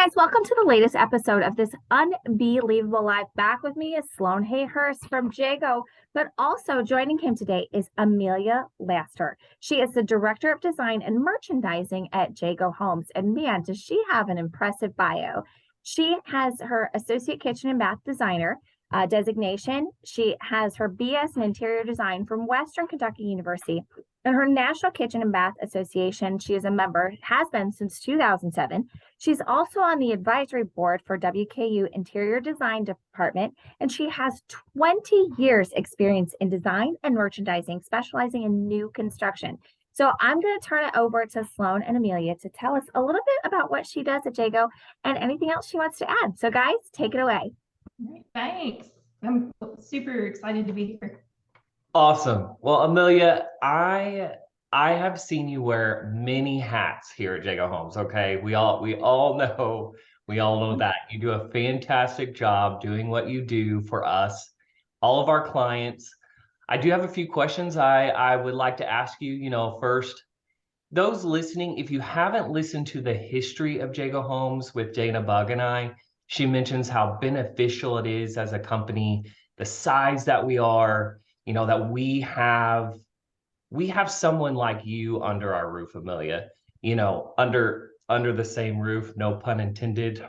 guys, welcome to the latest episode of this UnBee-lievable Life. Back with me is Sloane Hayhurst from Jagoe, but also joining him today is Amelia Laster. She is the Director of Design and Merchandising at Jagoe Homes. And man, does she have an impressive bio. She has her Associate Kitchen and Bath Designer designation. She has her BS in Interior Design from Western Kentucky University. And her National Kitchen and Bath Association, she is a member, has been since 2007. She's also on the advisory board for WKU Interior Design Department, and she has 20 years experience in design and merchandising, specializing in new construction. So I'm going to turn it over to Sloane and Amelia to tell us a little bit about what she does at Jagoe and anything else she wants to add. So guys, take it away. Thanks. I'm super excited to be here. Awesome. Well, Amelia, I have seen you wear many hats here at Jagoe Homes. Okay, we all know that you do a fantastic job doing what you do for us, all of our clients. I do have a few questions I would like to ask you. First, those listening, if you haven't listened to the history of Jagoe Homes with Dana Bugg and I, she mentions how beneficial it is as a company, the size that we are. That we have someone like you under our roof, Amelia, under the same roof, no pun intended.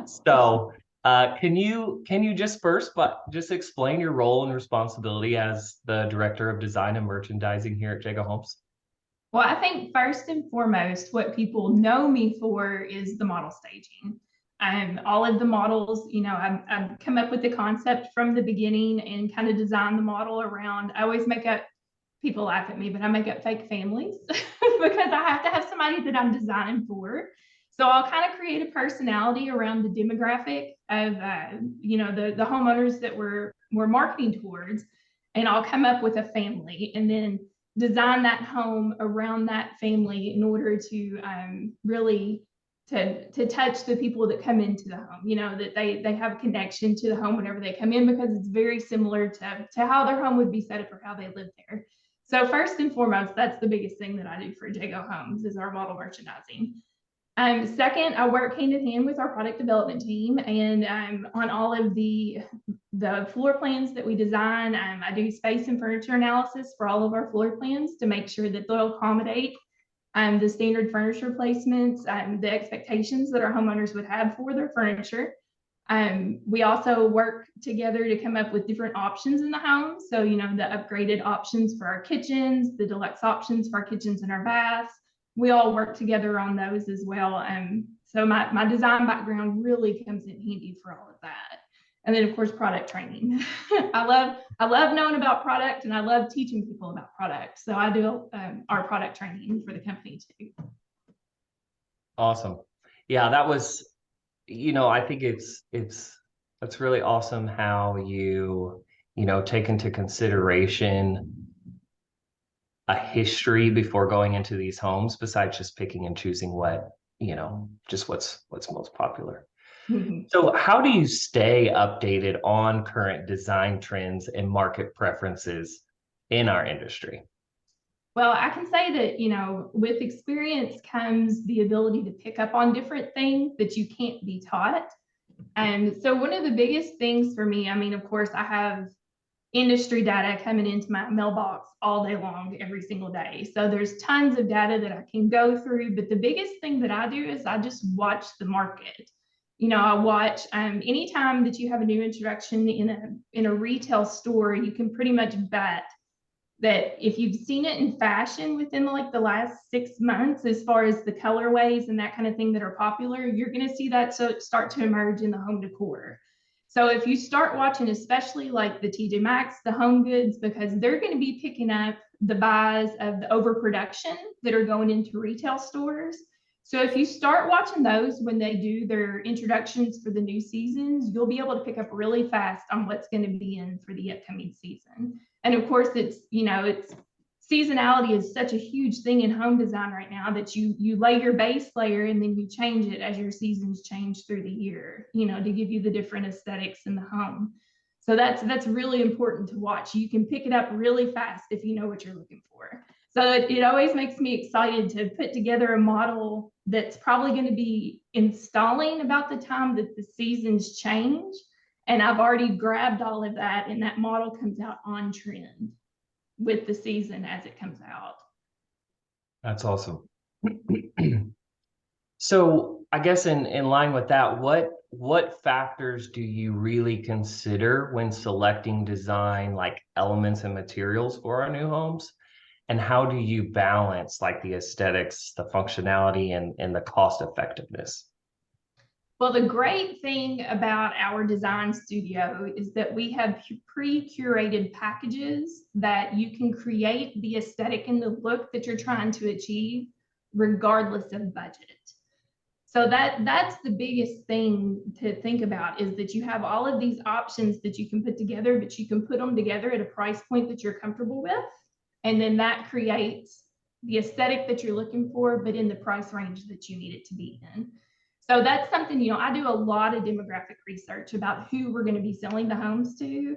So can you just just explain your role and responsibility as the Director of Design and Merchandising here at Jagoe Homes? Well, I think first and foremost, what people know me for is the model staging. All of the models, I've come up with the concept from the beginning and kind of designed the model around. I always make up, people laugh at me, but I make up fake families because I have to have somebody that I'm designing for. So I'll kind of create a personality around the demographic of, the homeowners that we're marketing towards, and I'll come up with a family and then design that home around that family in order to really to touch the people that come into the home, that they have a connection to the home whenever they come in, because it's very similar to how their home would be set up or how they live there. So first and foremost, that's the biggest thing that I do for Jagoe Homes is our model merchandising. Second, I work hand in hand with our product development team, and on all of the floor plans that we design, I do space and furniture analysis for all of our floor plans to make sure that they'll accommodate the standard furniture placements, the expectations that our homeowners would have for their furniture. We also work together to come up with different options in the home. So, the upgraded options for our kitchens, the deluxe options for our kitchens and our baths. We all work together on those as well. So my design background really comes in handy for all of that. And then, of course, product training. I love knowing about product, and I love teaching people about product. So I do our product training for the company too. Awesome. Yeah, that was, I think that's really awesome how you take into consideration a history before going into these homes, besides just picking and choosing what, just what's most popular. Mm-hmm. So how do you stay updated on current design trends and market preferences in our industry? Well, I can say that, with experience comes the ability to pick up on different things that you can't be taught. And so one of the biggest things for me, of course, I have industry data coming into my mailbox all day long, every single day. So there's tons of data that I can go through. But the biggest thing that I do is I just watch the market. I watch anytime that you have a new introduction in a retail store, you can pretty much bet that if you've seen it in fashion within the last 6 months, as far as the colorways and that kind of thing that are popular, you're going to see that start to emerge in the home decor. So if you start watching, especially like the TJ Maxx, the Home Goods, because they're going to be picking up the buys of the overproduction that are going into retail stores. So if you start watching those when they do their introductions for the new seasons, you'll be able to pick up really fast on what's going to be in for the upcoming season. And of course, it's seasonality is such a huge thing in home design right now that you lay your base layer and then you change it as your seasons change through the year, to give you the different aesthetics in the home. So that's really important to watch. You can pick it up really fast if you know what you're looking for. So it always makes me excited to put together a model that's probably going to be installing about the time that the seasons change. And I've already grabbed all of that, and that model comes out on trend with the season as it comes out. That's awesome. So I guess in line with that, what factors do you really consider when selecting design, like elements and materials for our new homes? And how do you balance like the aesthetics, the functionality, and the cost effectiveness? Well, the great thing about our design studio is that we have pre-curated packages that you can create the aesthetic and the look that you're trying to achieve, regardless of budget. So that's the biggest thing to think about, is that you have all of these options that you can put together, but you can put them together at a price point that you're comfortable with. And then that creates the aesthetic that you're looking for, but in the price range that you need it to be in. So that's something, you know, I do a lot of demographic research about who we're going to be selling the homes to.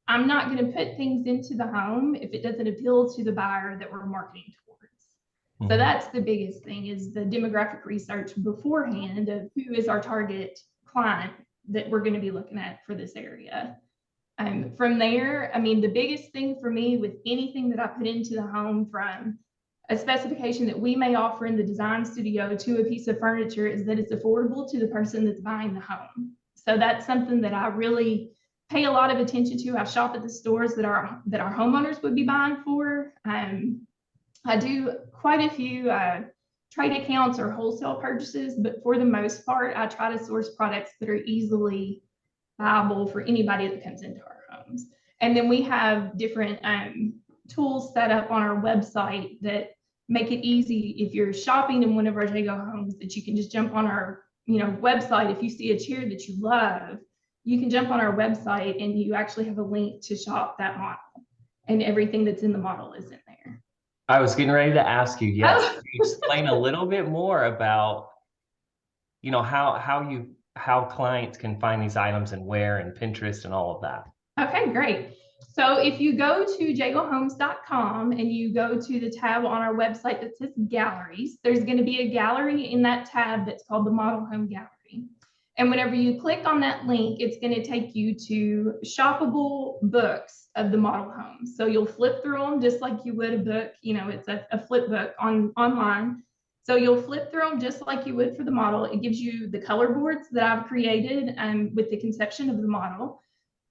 I'm not going to put things into the home if it doesn't appeal to the buyer that we're marketing towards. So that's the biggest thing, is the demographic research beforehand of who is our target client that we're going to be looking at for this area. From there, I mean, the biggest thing for me with anything that I put into the home, from a specification that we may offer in the design studio to a piece of furniture, is that it's affordable to the person that's buying the home. So that's something that I really pay a lot of attention to. I shop at the stores that our homeowners would be buying for. I do quite a few trade accounts or wholesale purchases, but for the most part, I try to source products that are easily viable for anybody that comes into our homes. And then we have different tools set up on our website that make it easy if you're shopping in one of our Jagoe homes, that you can just jump on our website. If you see a chair that you love, you can jump on our website and you actually have a link to shop that model, and everything that's in the model is in there. I was getting ready to ask you, yes, can you explain a little bit more about, how clients can find these items and where, and Pinterest and all of that. Okay, great. So if you go to jagoehomes.com and you go to the tab on our website that says galleries, there's going to be a gallery in that tab that's called the Model Home Gallery. And whenever you click on that link, it's going to take you to shoppable books of the model homes. So you'll flip through them just like you would a book. It's a flip book online. So you'll flip through them just like you would for the model. It gives you the color boards that I've created with the conception of the model.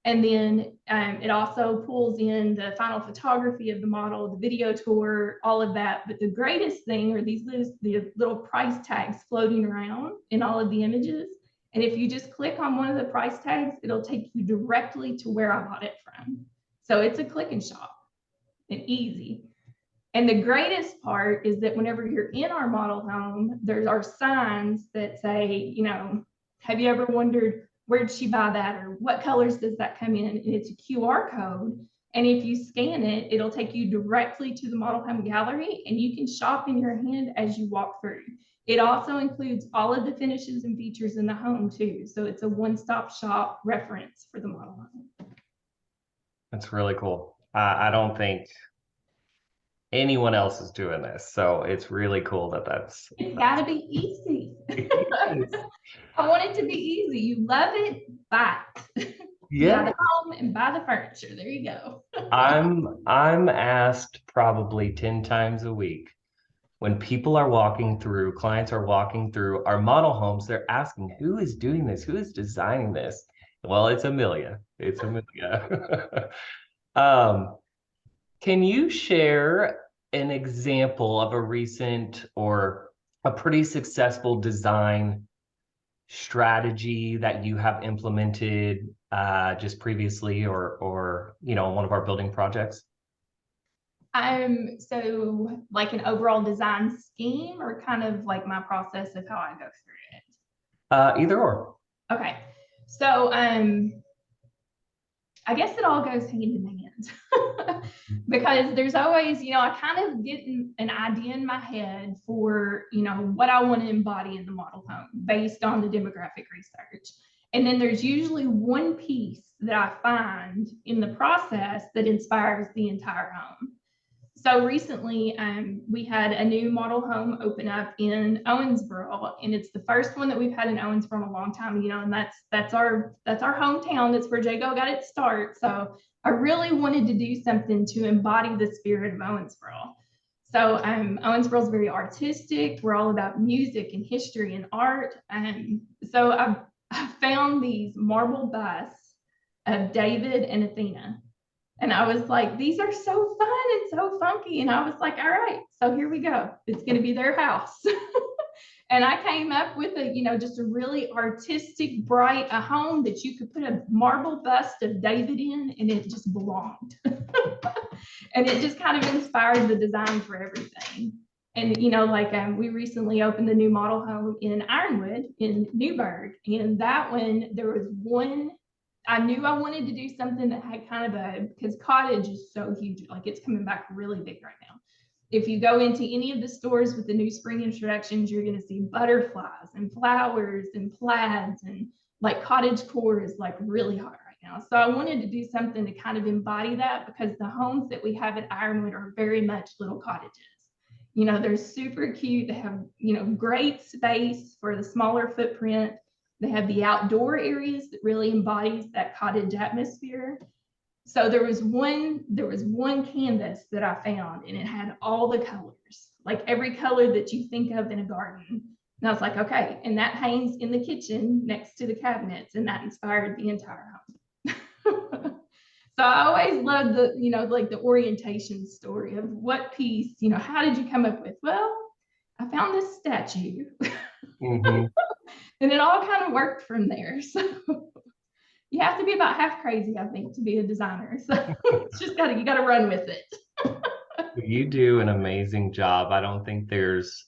And then it also pulls in the final photography of the model, the video tour, all of that. But the greatest thing are the little price tags floating around in all of the images. And if you just click on one of the price tags, it'll take you directly to where I bought it from. So it's a click and shop and easy. And the greatest part is that whenever you're in our model home, there's our signs that say, have you ever wondered, where did she buy that? Or what colors does that come in? And it's a QR code. And if you scan it, it'll take you directly to the model home gallery, and you can shop in your hand as you walk through. It also includes all of the finishes and features in the home too. So it's a one-stop shop reference for the model home. That's really cool. I don't think anyone else is doing this, so it's really cool it's got to be easy. I want it to be easy. You love it, buy it. Yeah. Buy the home and buy the furniture. There you go. I'm asked probably 10 times a week, when people are walking through, clients are walking through our model homes, they're asking, who is doing this? Who is designing this? Well, it's Amelia. It's Amelia. Can you share an example of a recent or a pretty successful design strategy that you have implemented just previously, or one of our building projects? So like an overall design scheme, or kind of like my process of how I go through it? Either or. Okay. So I guess it all goes hand in hand because there's always, I kind of get an idea in my head for, what I want to embody in the model home based on the demographic research. And then there's usually one piece that I find in the process that inspires the entire home. So recently, we had a new model home open up in Owensboro, and it's the first one that we've had in Owensboro in a long time. You know, and that's our hometown. That's where Jagoe got its start. So I really wanted to do something to embody the spirit of Owensboro. So Owensboro is very artistic. We're all about music and history and art. So I found these marble busts of David and Athena. And I was like, these are so fun and so funky. And I was like, all right, so here we go. It's going to be their house. And I came up with a, you know, just a really artistic, bright, a home that you could put a marble bust of David in, and it just belonged. And it just kind of inspired the design for everything. And, you know, like we recently opened the new model home in Ironwood in Newburgh. And that one, there was one, I knew I wanted to do something that had kind of because cottage is so huge, like it's coming back really big right now. If you go into any of the stores with the new spring introductions, you're going to see butterflies and flowers and plaids, and like cottage core is like really hot right now. So I wanted to do something to kind of embody that, because the homes that we have at Ironwood are very much little cottages. You know, they're super cute. They have, you know, great space for the smaller footprint. They have the outdoor areas that really embodies that cottage atmosphere. So there was one canvas that I found, and it had all the colors, like every color that you think of in a garden. And I was like, okay, and that hangs in the kitchen next to the cabinets, and that inspired the entire home. So I always loved the, you know, like the orientation story of what piece, you know, how did you come up with? Well, I found this statue. Mm-hmm. And it all kind of worked from there. So you have to be about half crazy, I think, to be a designer. So it's just you got to run with it. You do an amazing job. I don't think there's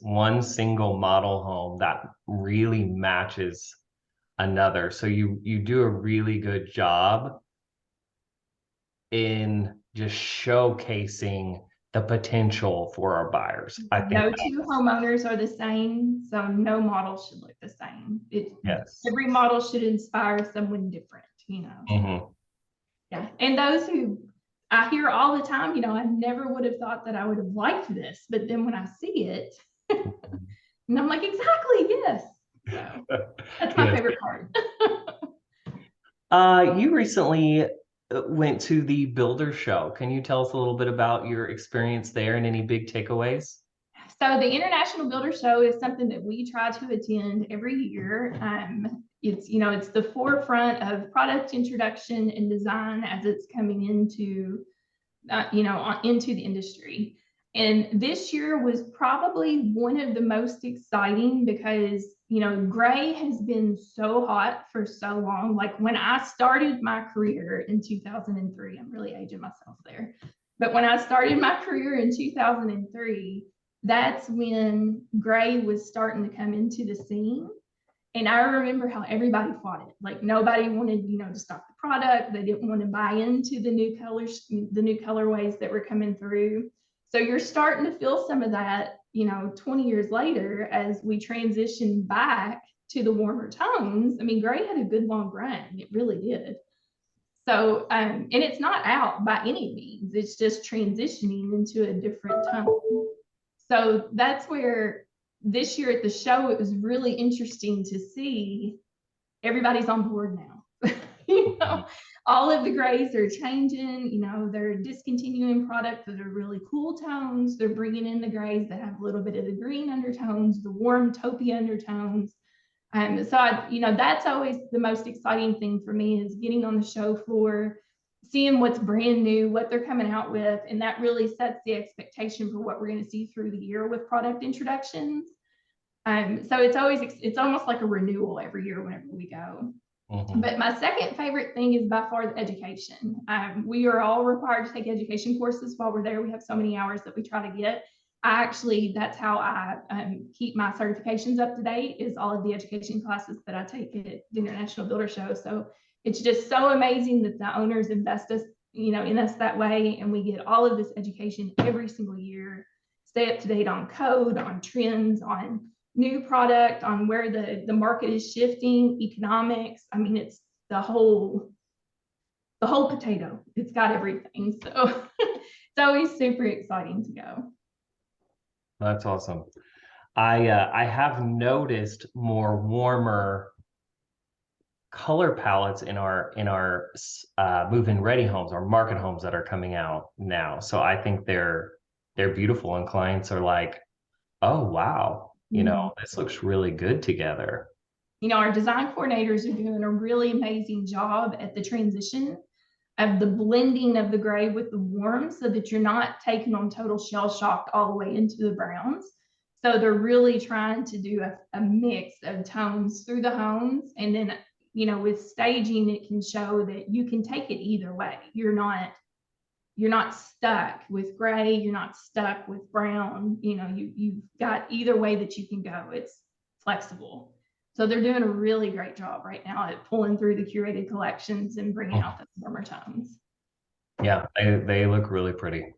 one single model home that really matches another. So you do a really good job in just showcasing the potential for our buyers. I think no two homeowners are the same, so no model should look the same. Yes. Every model should inspire someone different, you know. Mm-hmm. Yeah, and those who I hear all the time, you know, I never would have thought that I would have liked this, but then when I see it, and I'm like, exactly, yes. So that's my favorite part. You recently went to the Builder Show. Can you tell us a little bit about your experience there and any big takeaways? So the International Builder Show is something that we try to attend every year. It's, you know, it's the forefront of product introduction and design as it's coming into, you know, into the industry. And this year was probably one of the most exciting because, you know, gray has been so hot for so long. Like when I started my career in 2003, I'm really aging myself there. But when I started my career in 2003, that's when gray was starting to come into the scene. And I remember how everybody fought it. Like nobody wanted, you know, to stock the product. They didn't want to buy into the new colors, the new colorways that were coming through. So you're starting to feel some of that, you know, 20 years later as we transition back to the warmer tones. I mean, gray had a good long run. It really did. So, and it's not out by any means. It's just transitioning into a different tone. So that's where this year at the show, it was really interesting to see everybody's on board now. You know, all of the grays are changing, you know, they're discontinuing products that are really cool tones. They're bringing in the grays that have a little bit of the green undertones, the warm taupey undertones. So you know, that's always the most exciting thing for me is getting on the show floor, seeing what's brand new, what they're coming out with, and that really sets the expectation for what we're going to see through the year with product introductions. So it's almost like a renewal every year whenever we go. Mm-hmm. But my second favorite thing is by far the education. We are all required to take education courses while we're there. We have so many hours that we try to get. That's how I keep my certifications up to date, is all of the education classes that I take at the International Builder Show. So it's just so amazing that the owners invest us, you know, in us that way, and we get all of this education every single year, stay up to date on code, on trends, on new product, on where the market is shifting, economics. I mean, it's the whole potato. It's got everything. So it's it's always super exciting to go. That's awesome. I have noticed more warmer color palettes in our move-in ready homes, our market homes that are coming out now. So I think they're beautiful, and clients are like, oh wow, this looks really good together. Our design coordinators are doing a really amazing job at the transition of the blending of the gray with the warm, so that you're not taking on total shell shock all the way into the browns. So they're really trying to do a mix of tones through the homes. And then, with staging, it can show that you can take it either way. You're not stuck with gray, you're not stuck with brown. You've got either way that you can go. It's flexible. So they're doing a really great job right now at pulling through the curated collections and bringing out the warmer tones. Yeah, they look really pretty.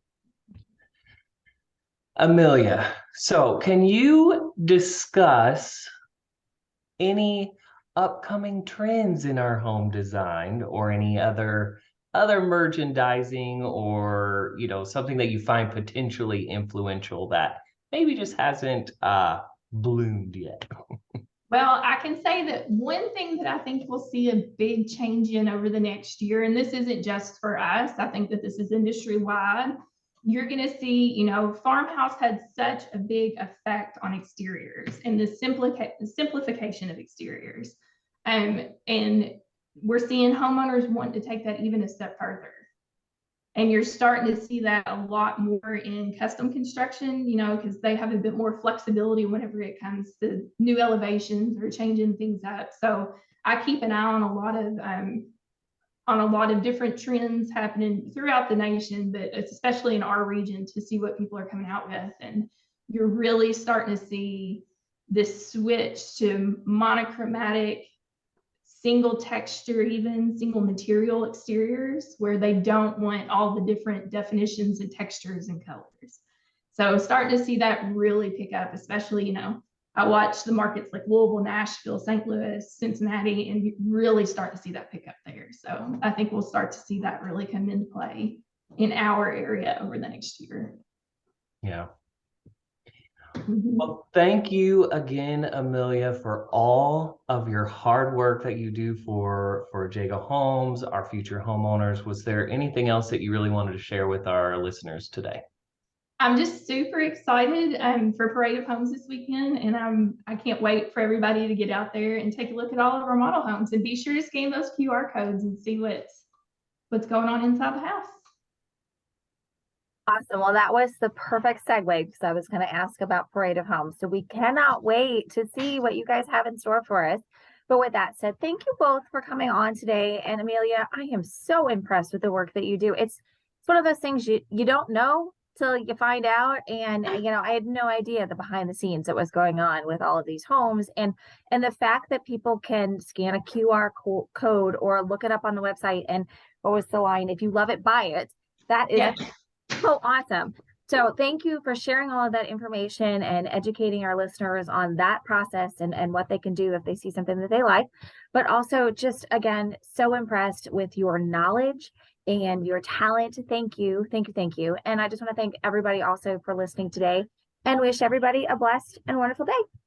Amelia, so can you discuss any upcoming trends in our home design, or any other merchandising, or something that you find potentially influential that maybe just hasn't bloomed yet? Well, I can say that one thing that I think we'll see a big change in over the next year, and this isn't just for us, I think that this is industry wide. You're going to see, farmhouse had such a big effect on exteriors and the simplification of exteriors. And we're seeing homeowners want to take that even a step further. And you're starting to see that a lot more in custom construction, because they have a bit more flexibility whenever it comes to new elevations or changing things up. So I keep an eye on a lot of different trends happening throughout the nation, but especially in our region, to see what people are coming out with. And you're really starting to see this switch to monochromatic, single texture, even single material exteriors, where they don't want all the different definitions and textures and colors. So starting to see that really pick up, especially, I watch the markets like Louisville, Nashville, St. Louis, Cincinnati, and you really start to see that pick up there. So I think we'll start to see that really come into play in our area over the next year. Yeah. Well, thank you again, Amelia, for all of your hard work that you do for Jagoe Homes, our future homeowners. Was there anything else that you really wanted to share with our listeners today? I'm just super excited for Parade of Homes this weekend, and I can't wait for everybody to get out there and take a look at all of our model homes, and be sure to scan those QR codes and see what's going on inside the house. Awesome. Well, that was the perfect segue, because I was going to ask about Parade of Homes. So we cannot wait to see what you guys have in store for us. But with that said, thank you both for coming on today. And Amelia, I am so impressed with the work that you do. It's one of those things you don't know till you find out. And I had no idea the behind the scenes that was going on with all of these homes, and the fact that people can scan a QR code or look it up on the website. And what was the line? If you love it, buy it. That is so awesome. So thank you for sharing all of that information and educating our listeners on that process and what they can do if they see something that they like. But also, just again, so impressed with your knowledge and your talent. Thank you. Thank you. Thank you. And I just want to thank everybody also for listening today, and wish everybody a blessed and wonderful day.